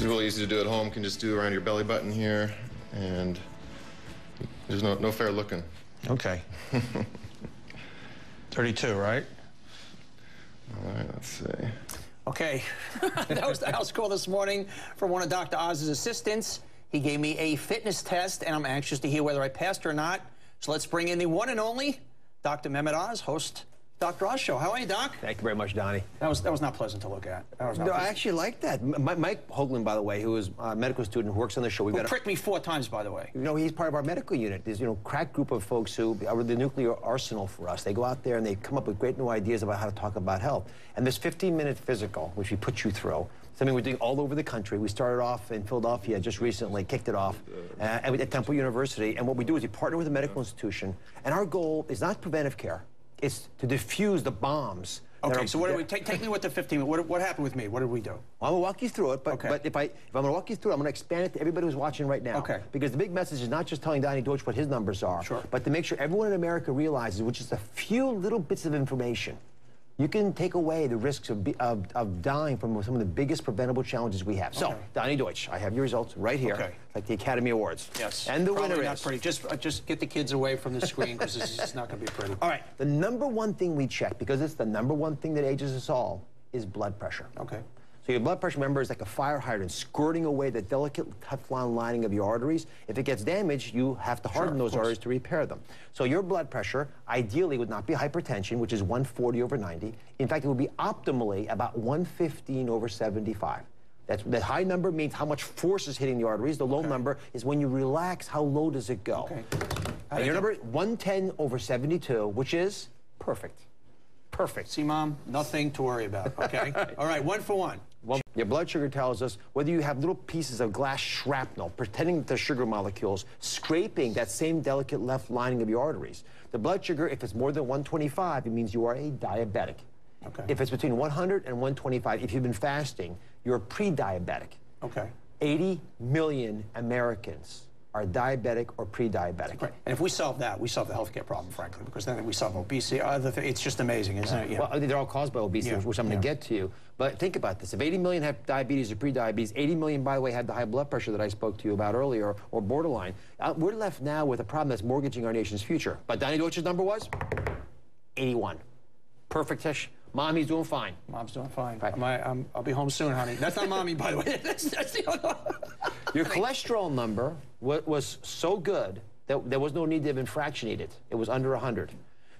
is really easy to do at home. You can just do around your belly button here, and there's no fair looking. Okay. 32, right? All right, let's see. Okay, that was the house call this morning from one of Dr. Oz's assistants. He gave me a fitness test, and I'm anxious to hear whether I passed or not. So let's bring in the one and only Dr. Mehmet Oz, host Dr. Oz Show. How are you, Doc? Thank you very much, Donnie. That was not pleasant to look at. No, I actually like that. Mike Hoaglin, by the way, who is a medical student who works on the show. Who pricked me 4 times, by the way. You know, he's part of our medical unit. There's, crack group of folks who are the nuclear arsenal for us. They go out there and they come up with great new ideas about how to talk about health. And this 15-minute physical, which we put you through, something we're doing all over the country. We started off in Philadelphia just recently, kicked it off at Temple University. And what we do is we partner with a medical institution. And our goal is not preventive care. It's to diffuse the bombs. Okay, so what do we take me with the 15? What happened with me? What did we do? Well, I'm gonna walk you through it, but if I'm gonna walk you through it, I'm gonna expand it to everybody who's watching right now. Okay. Because the big message is not just telling Donny Deutsch what his numbers are, but to make sure everyone in America realizes, which is a few little bits of information, you can take away the risks of dying from some of the biggest preventable challenges we have. So, Donny Deutsch, I have your results right here, like the Academy Awards. Yes. And the Probably winner not is... pretty. Just get the kids away from the screen because this is not going to be pretty. All right. The #1 thing we check, because it's the #1 thing that ages us all, is blood pressure. Okay. So your blood pressure, remember, is like a fire hydrant squirting away the delicate Teflon lining of your arteries. If it gets damaged, you have to harden those arteries to repair them. So your blood pressure, ideally, would not be hypertension, which is 140/90. In fact, it would be optimally about 115/75. The high number means how much force is hitting the arteries. The low number is when you relax, how low does it go? Okay. And your number, 110/72, which is perfect. Perfect. See, Mom, nothing to worry about, okay? All right, 1 for 1. Well, your blood sugar tells us whether you have little pieces of glass shrapnel pretending that they're sugar molecules scraping that same delicate left lining of your arteries. The blood sugar, if it's more than 125, it means you are a diabetic. Okay. If it's between 100 and 125, if you've been fasting, you're pre-diabetic. Okay. 80 million Americans are diabetic or pre-diabetic. Right. And if we solve that, we solve the healthcare problem, frankly, because then we solve obesity. It's just amazing, isn't it? Yeah. Well, they're all caused by obesity, which I'm going to get to. But think about this. If 80 million have diabetes or pre-diabetes, 80 million, by the way, had the high blood pressure that I spoke to you about earlier, or borderline. We're left now with a problem that's mortgaging our nation's future. But Donny Deutsch's number was 81. Perfect-ish. Mommy's doing fine. Mom's doing fine. Right. I'll be home soon, honey. That's not Mommy, by the way. That's the other. Your cholesterol number was so good that there was no need to even fractionate it. It was under 100.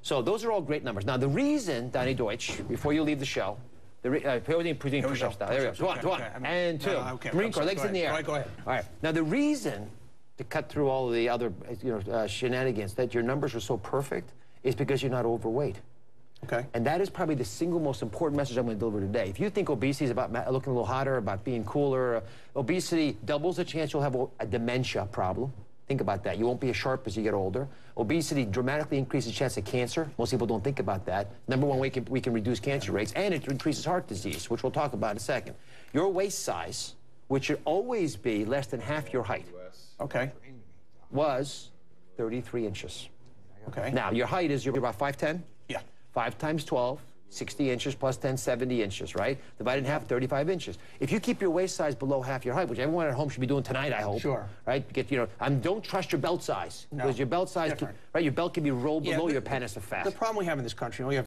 So those are all great numbers. Now, the reason, Donny Deutsch, before you leave the show, push-ups now. There we go. Go on. And 2. Marine Corps, legs in the air. All right, go ahead. All right. Now, the reason, to cut through all of the other shenanigans, that your numbers are so perfect is because you're not overweight. Okay. And that is probably the single most important message I'm going to deliver today. If you think obesity is about looking a little hotter, about being cooler, obesity doubles the chance you'll have a dementia problem. Think about that. You won't be as sharp as you get older. Obesity dramatically increases the chance of cancer. Most people don't think about that. #1 way we can reduce cancer rates, and it increases heart disease, which we'll talk about in a second. Your waist size, which should always be less than half your height, was 33 inches. Okay. Now, your height is, you're about 5'10"? Yeah. 5 times 12, 60 inches plus 10, 70 inches, right? Divided in half, 35 inches. If you keep your waist size below half your height, which everyone at home should be doing tonight, I hope. Sure. Right? Don't trust your belt size. No. Because your belt size, your belt can be rolled below your penis of fat. The problem we have in this country, we have